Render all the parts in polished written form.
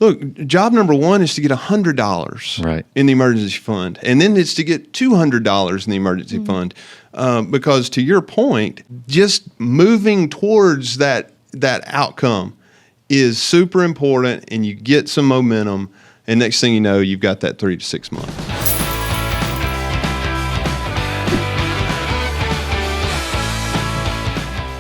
look, job number one is to get $100 in the emergency fund, and then it's to get $200 in the emergency fund, because to your point, just moving towards that outcome is super important, and you get some momentum, and next thing you know, you've got that 3 to 6 months.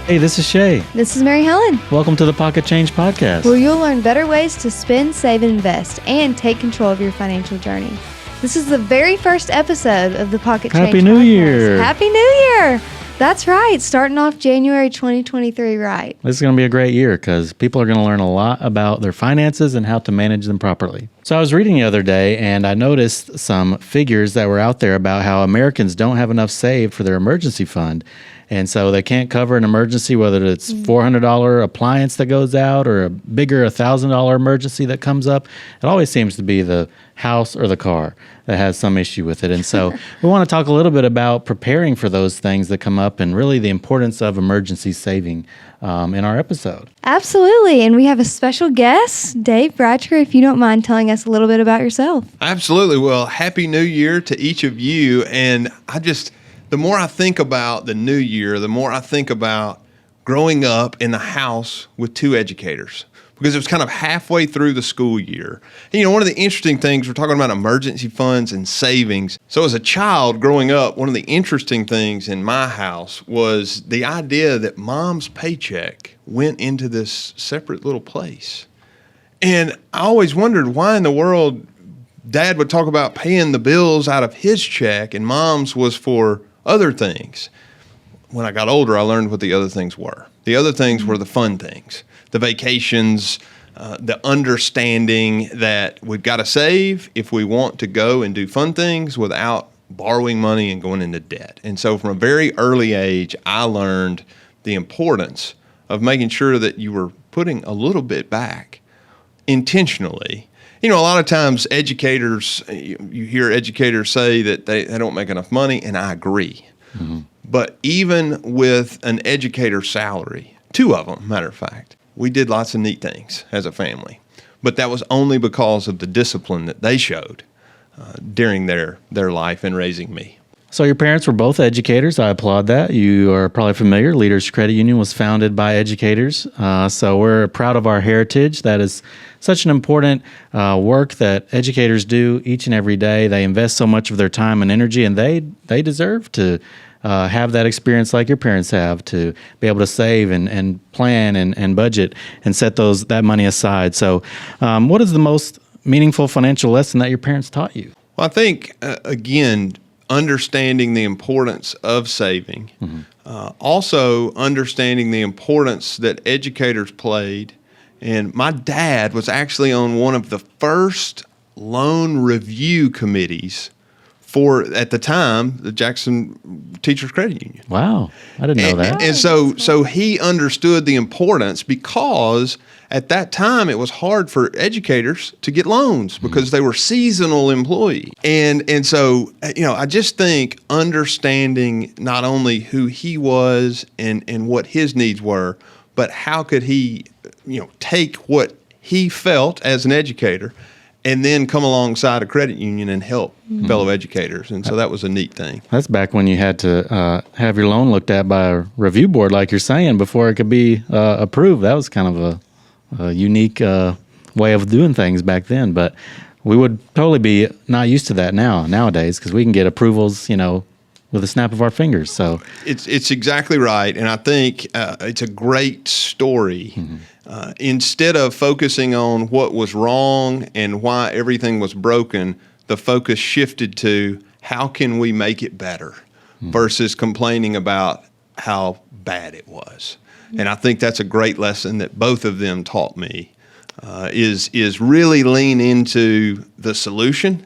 Hey, this is Shay. This is Mary Helen. Welcome to the Pocket Change Podcast, where you'll learn better ways to spend, save, invest, and take control of your financial journey. This is the very first episode of the Pocket Change Podcast. Happy New Year. Happy New Year. That's right. Starting off January 2023 right. This is going to be a great year because people are going to learn a lot about their finances and how to manage them properly. So I was reading the other day and I noticed some figures that were out there about how Americans don't have enough saved for their emergency fund. And so they can't cover an emergency, whether it's $400 appliance that goes out or a bigger $1,000 emergency that comes up. It always seems to be the house or the car that has some issue with it. And so we want to talk a little bit about preparing for those things that come up and really the importance of emergency saving in our episode. Absolutely. And we have a special guest, Dave Bratcher, if you don't mind telling us a little bit about yourself. Absolutely. Well, Happy New Year to each of you. And the more I think about the new year, the more I think about growing up in the house with two educators, because it was kind of halfway through the school year. And, one of the interesting things, we're talking about emergency funds and savings. So as a child growing up, one of the interesting things in my house was the idea that mom's paycheck went into this separate little place. And I always wondered why in the world Dad would talk about paying the bills out of his check and mom's was for other things. When I got older, I learned what the other things were. The other things were the fun things, the vacations, the understanding that we've got to save if we want to go and do fun things without borrowing money and going into debt. And so from a very early age, I learned the importance of making sure that you were putting a little bit back intentionally. A lot of times educators, you hear educators say that they don't make enough money, and I agree. Mm-hmm. But even with an educator's salary, 2 of them, matter of fact, we did lots of neat things as a family. But that was only because of the discipline that they showed during their life in raising me. So your parents were both educators. I applaud that. You are probably familiar. Leaders Credit Union was founded by educators. So we're proud of our heritage. That is such an important work that educators do each and every day. They invest so much of their time and energy, and they deserve to have that experience like your parents have, to be able to save and plan and budget and set that money aside. So what is the most meaningful financial lesson that your parents taught you? Well, I think, again, understanding the importance of saving, also understanding the importance that educators played. And my dad was actually on one of the first loan review committees for, at the time, the Jackson Teachers Credit Union. Wow, I didn't know that. And so he understood the importance, because at that time it was hard for educators to get loans because they were seasonal employees. And so, I just think understanding not only who he was and what his needs were, but how could he, take what he felt as an educator and then come alongside a credit union and help fellow educators. And so that was a neat thing. That's back when you had to have your loan looked at by a review board, like you're saying, before it could be approved. That was kind of a unique way of doing things back then. But we would totally be not used to that nowadays, because we can get approvals, with a snap of our fingers. So it's exactly right. And I think it's a great story. Instead of focusing on what was wrong and why everything was broken, the focus shifted to how can we make it better versus complaining about how bad it was. And I think that's a great lesson that both of them taught me, is really lean into the solution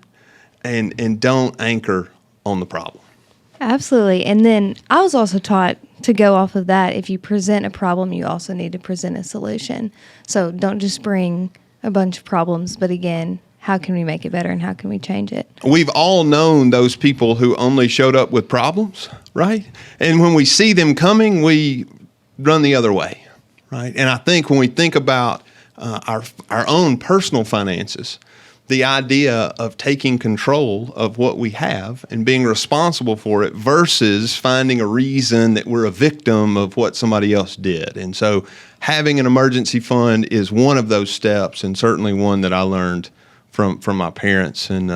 and don't anchor on the problem. Absolutely. And then I was also taught to go off of that. If you present a problem, you also need to present a solution. So don't just bring a bunch of problems, but again, how can we make it better and how can we change it? We've all known those people who only showed up with problems, right? And when we see them coming, we run the other way, right? And I think when we think about our own personal finances, the idea of taking control of what we have and being responsible for it versus finding a reason that we're a victim of what somebody else did. And so having an emergency fund is one of those steps, and certainly one that I learned from my parents and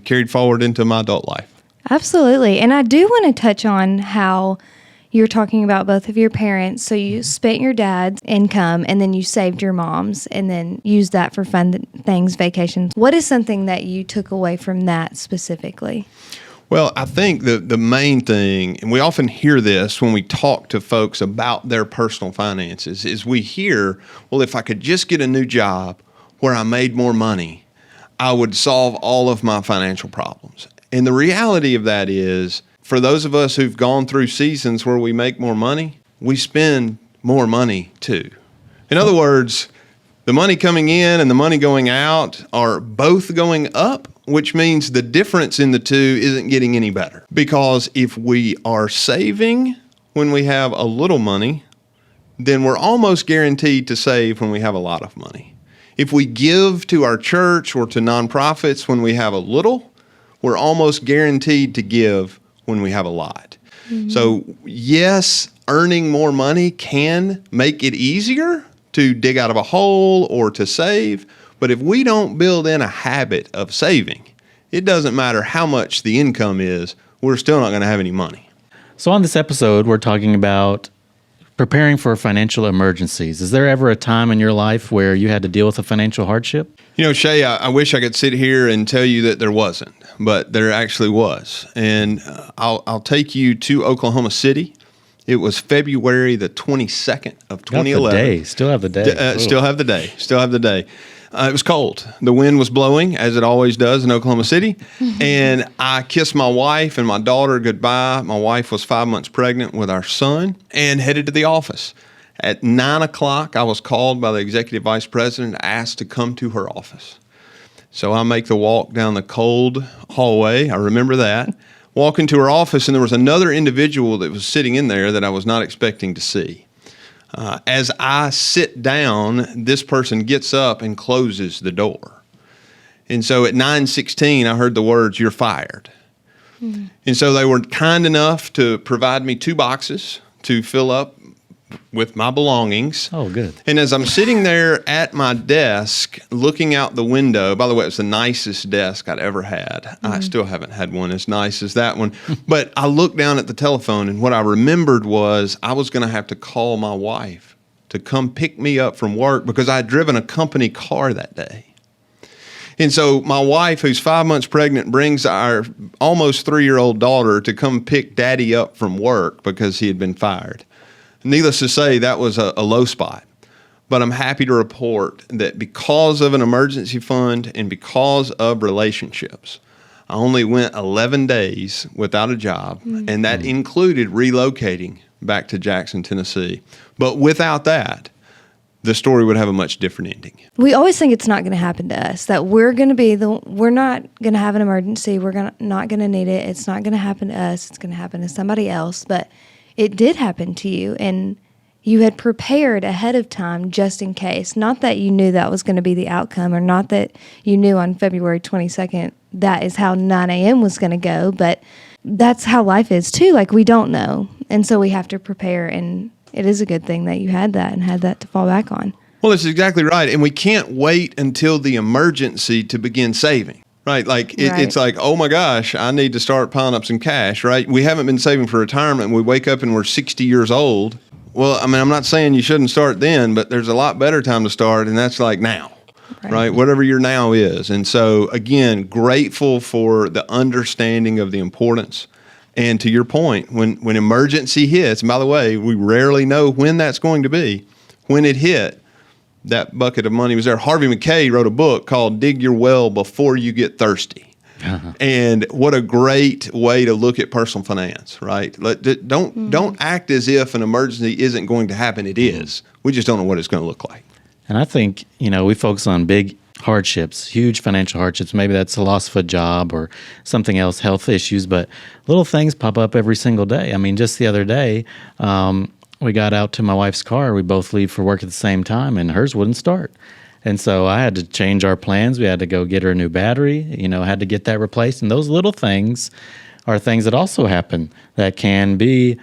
carried forward into my adult life. Absolutely. And I do want to touch on how you're talking about both of your parents. So you spent your dad's income and then you saved your mom's and then used that for fun things, vacations. What is something that you took away from that specifically? Well, I think the main thing, and we often hear this when we talk to folks about their personal finances, is we hear, well, if I could just get a new job where I made more money, I would solve all of my financial problems. And the reality of that is, for those of us who've gone through seasons where we make more money, we spend more money too. In other words, the money coming in and the money going out are both going up, which means the difference in the two isn't getting any better. Because if we are saving when we have a little money, then we're almost guaranteed to save when we have a lot of money. If we give to our church or to nonprofits when we have a little, we're almost guaranteed to give when we have a lot. Mm-hmm. So yes, earning more money can make it easier to dig out of a hole or to save. But if we don't build in a habit of saving, it doesn't matter how much the income is, we're still not going to have any money. So on this episode, we're talking about preparing for financial emergencies. Is there ever a time in your life where you had to deal with a financial hardship? You know, Shay, I wish I could sit here and tell you that there wasn't, but there actually was. And I'll take you to Oklahoma City. It was February the 22nd of 2011. Still have the day. Still have the day. It was cold. The wind was blowing, as it always does in Oklahoma City. And I kissed my wife and my daughter goodbye. My wife was 5 months pregnant with our son and headed to the office. At 9 o'clock, I was called by the executive vice president, asked to come to her office. So I make the walk down the cold hallway. I remember that. Walk into her office, and there was another individual that was sitting in there that I was not expecting to see. As I sit down, this person gets up and closes the door. And so at 9:16, I heard the words, "You're fired." Mm-hmm. And so they were kind enough to provide me 2 boxes to fill up with my belongings. Oh, good. And as I'm sitting there at my desk, looking out the window, by the way, it was the nicest desk I'd ever had. Mm-hmm. I still haven't had one as nice as that one. But I looked down at the telephone, and what I remembered was I was going to have to call my wife to come pick me up from work because I had driven a company car that day. And so my wife, who's 5 months pregnant, brings our almost 3-year-old daughter to come pick Daddy up from work because he had been fired. Needless to say, that was a low spot. But I'm happy to report that because of an emergency fund and because of relationships, I only went 11 days without a job, and that included relocating back to Jackson, Tennessee. But without that, the story would have a much different ending. We always think it's not going to happen to us, that we're not going to have an emergency, not going to need it, it's not going to happen to us, it's going to happen to somebody else, but it did happen to you, and you had prepared ahead of time just in case. Not that you knew that was going to be the outcome, or not that you knew on February 22nd that is how 9 a.m. was going to go, but that's how life is too. Like, we don't know, and so we have to prepare, and it is a good thing that you had that and had that to fall back on. Well, that's exactly right, and we can't wait until the emergency to begin saving. Right, it's like, oh my gosh, I need to start piling up some cash, right? We haven't been saving for retirement. We wake up and we're 60 years old. Well, I mean, I'm not saying you shouldn't start then, but there's a lot better time to start, and that's like now, right? Whatever your now is. And so, again, grateful for the understanding of the importance. And to your point, when emergency hits, and by the way, we rarely know when that's going to be, when it hit, that bucket of money was there. Harvey McKay wrote a book called Dig Your Well Before You Get Thirsty. Uh-huh. And what a great way to look at personal finance, right? Don't act as if an emergency isn't going to happen. It is. We just don't know what it's going to look like. And I think, we focus on big hardships, huge financial hardships. Maybe that's the loss of a job or something else, health issues, but little things pop up every single day. I mean, just the other day, we got out to my wife's car. We both leave for work at the same time, and hers wouldn't start. And so I had to change our plans. We had to go get her a new battery, had to get that replaced. And those little things are things that also happen that can be,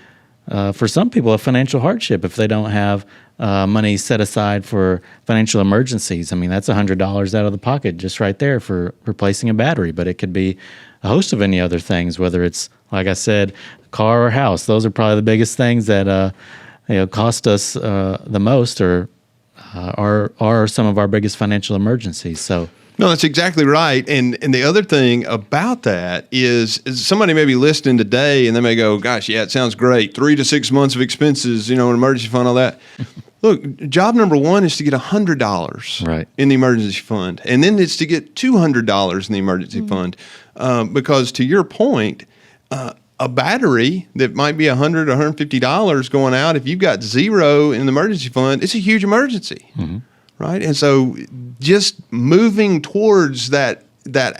for some people, a financial hardship if they don't have money set aside for financial emergencies. I mean, that's $100 out of the pocket just right there for replacing a battery. But it could be a host of any other things, whether it's, like I said, car or house. Those are probably the biggest things that cost us the most, or are some of our biggest financial emergencies. So. No, that's exactly right. And the other thing about that is somebody may be listening today and they may go, gosh, yeah, it sounds great. 3 to 6 months of expenses, an emergency fund, all that. Look, job number one is to get $100 in the emergency fund. And then it's to get $200 in the emergency fund. Because to your point, a battery that might be $100, $150 going out, if you've got zero in the emergency fund, it's a huge emergency. Mm-hmm. Right. And so just moving towards that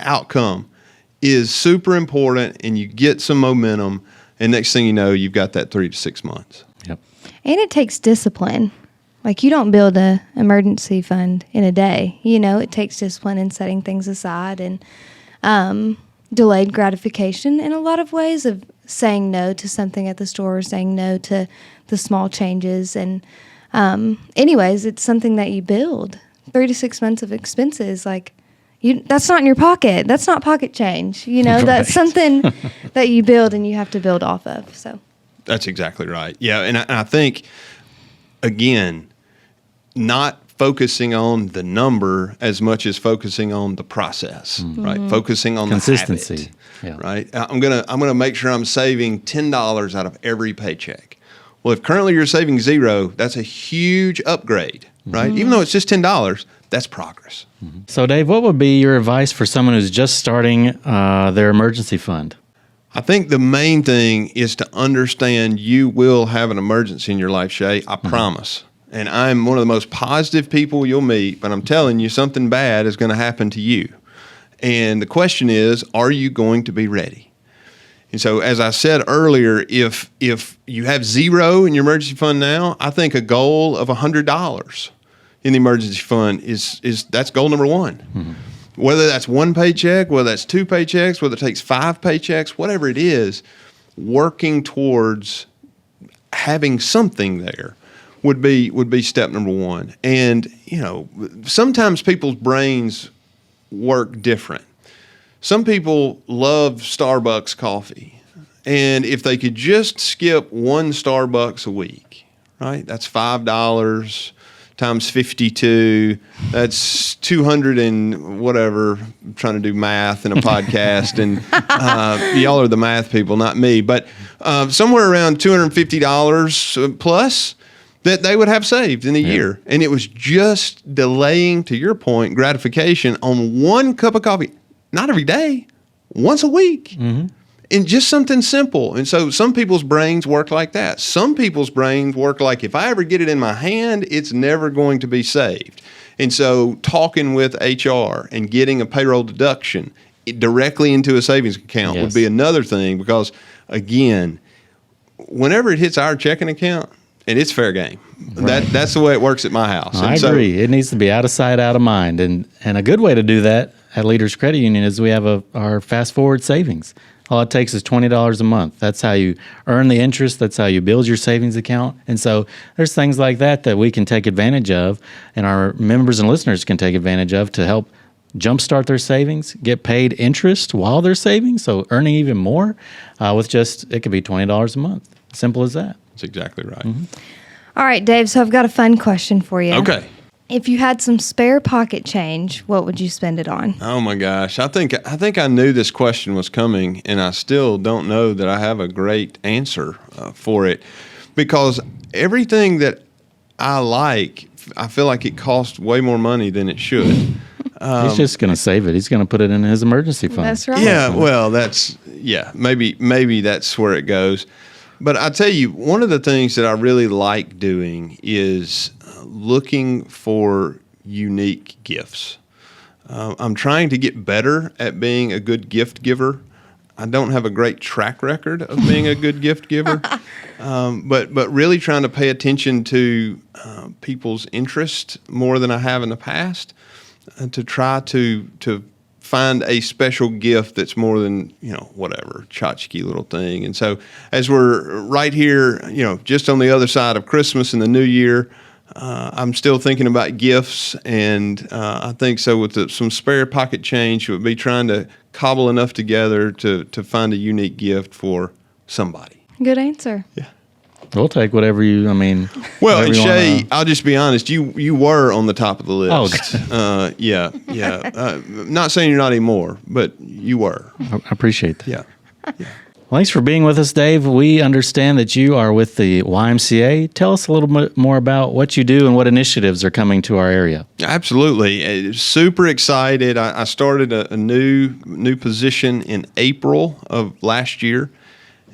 outcome is super important, and you get some momentum. And next thing you know, you've got that 3 to 6 months. Yep. And it takes discipline. Like, you don't build an emergency fund in a day. It takes discipline in setting things aside and delayed gratification in a lot of ways of saying no to something at the store, saying no to the small changes. And anyways, it's something that you build. 3 to 6 months of expenses, that's not in your pocket. That's not pocket change. Right. That's something that you build and you have to build off of. So that's exactly right. Yeah, and I think, again, not focusing on the number as much as focusing on the process, right? Focusing on consistency, the habit, right? I'm gonna make sure I'm saving $10 out of every paycheck. Well, if currently you're saving zero, that's a huge upgrade, right? Even though it's just $10, that's progress. So, Dave, what would be your advice for someone who's just starting their emergency fund? I think the main thing is to understand you will have an emergency in your life, Shay. I promise. And I'm one of the most positive people you'll meet, but I'm telling you, something bad is going to happen to you. And the question is, are you going to be ready? And so, as I said earlier, if you have zero in your emergency fund now, I think a goal of $100 in the emergency fund is that's goal number one. Mm-hmm. Whether that's one paycheck, whether that's 2 paychecks, whether it takes 5 paychecks, whatever it is, working towards having something there would be step number one. And sometimes people's brains work different. Some people love Starbucks coffee, and if they could just skip one Starbucks a week, right? That's $5 times 52. That's 200 and whatever. I'm trying to do math in a podcast, and y'all are the math people, not me. But somewhere around $250 plus that they would have saved in a year, and it was just delaying, to your point, gratification on one cup of coffee. Not every day, once a week, and just something simple. And so some people's brains work like that. Some people's brains work like, if I ever get it in my hand, it's never going to be saved. And so talking with HR and getting a payroll deduction directly into a savings account would be another thing, because, again, whenever it hits our checking account, and it's fair game. Right. That's the way it works at my house. I agree. It needs to be out of sight, out of mind. And a good way to do that at Leaders Credit Union is we have our fast forward savings. All it takes is $20 a month. That's how you earn the interest. That's how you build your savings account. And so there's things like that we can take advantage of, and our members and listeners can take advantage of to help jumpstart their savings, get paid interest while they're saving, so earning even more with it could be $20 a month. Simple as that. That's exactly right. All right, Dave, so I've got a fun question for you. Okay. If you had some spare pocket change, what would you spend it on? Oh my gosh. I think I knew this question was coming, and I still don't know that I have a great answer for it, because everything that I like, I feel like it costs way more money than it should. He's just going to save it. He's going to put it in his emergency fund. That's right. Yeah, well, maybe that's where it goes. But I tell you, one of the things that I really like doing is looking for unique gifts. I'm trying to get better at being a good gift giver. I don't have a great track record of being a good gift giver, but really trying to pay attention to people's interest more than I have in the past, to try to find a special gift that's more than, whatever, tchotchke little thing. And so as we're right here, just on the other side of Christmas and the New Year, I'm still thinking about gifts, and I think so with some spare pocket change, it would be trying to cobble enough together to find a unique gift for somebody. Good answer. Yeah. We'll take whatever you, Well, whatever and you Shay, wanna- I'll just be honest, you were on the top of the list. Oh, yeah. Not saying you're not anymore, but you were. I appreciate that. Yeah. Well, thanks for being with us, Dave. We understand that you are with the YMCA. Tell us a little bit more about what you do and what initiatives are coming to our area. Absolutely. Super excited. I started a new position in April of last year,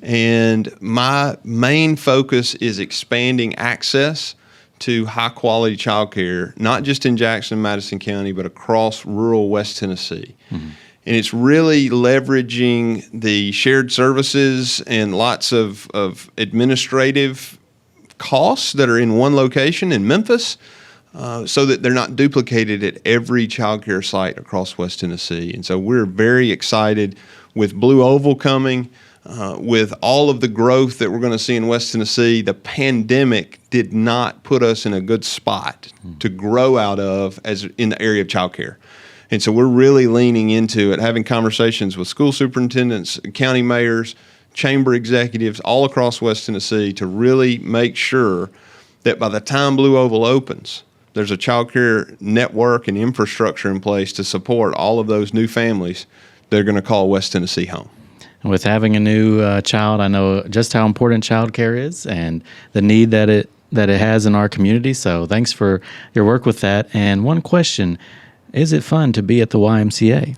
and my main focus is expanding access to high-quality childcare, not just in Jackson and Madison County, but across rural West Tennessee. Mm-hmm. And it's really leveraging the shared services and lots of administrative costs that are in one location in Memphis, so that they're not duplicated at every child care site across West Tennessee. And so we're very excited with Blue Oval coming, with all of the growth that we're going to see in West Tennessee. The pandemic did not put us in a good spot to grow out of as in the area of child care. And so we're really leaning into it, having conversations with school superintendents, county mayors, chamber executives all across West Tennessee to really make sure that by the time Blue Oval opens, there's a child care network and infrastructure in place to support all of those new families that are going to call West Tennessee home. And with having a new child, I know just how important child care is and the need that it has in our community. So thanks for your work with that. And one question: is it fun to be at the YMCA?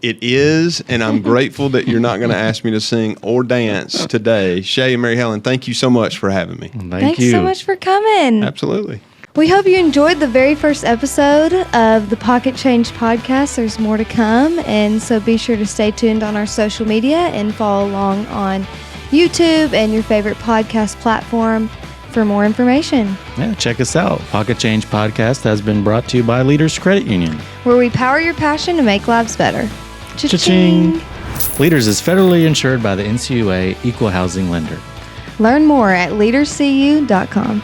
It is, and I'm grateful that you're not going to ask me to sing or dance today. Shay and Mary Helen, thank you so much for having me. Thanks you so much for coming. Absolutely. We hope you enjoyed the very first episode of the Pocket Change podcast. There's more to come, and so be sure to stay tuned on our social media and follow along on YouTube and your favorite podcast platform for more information. Yeah, check us out. Pocket Change Podcast has been brought to you by Leaders Credit Union, where we power your passion to make lives better. Cha-ching. Leaders is federally insured by the NCUA Equal Housing Lender. Learn more at leaderscu.com.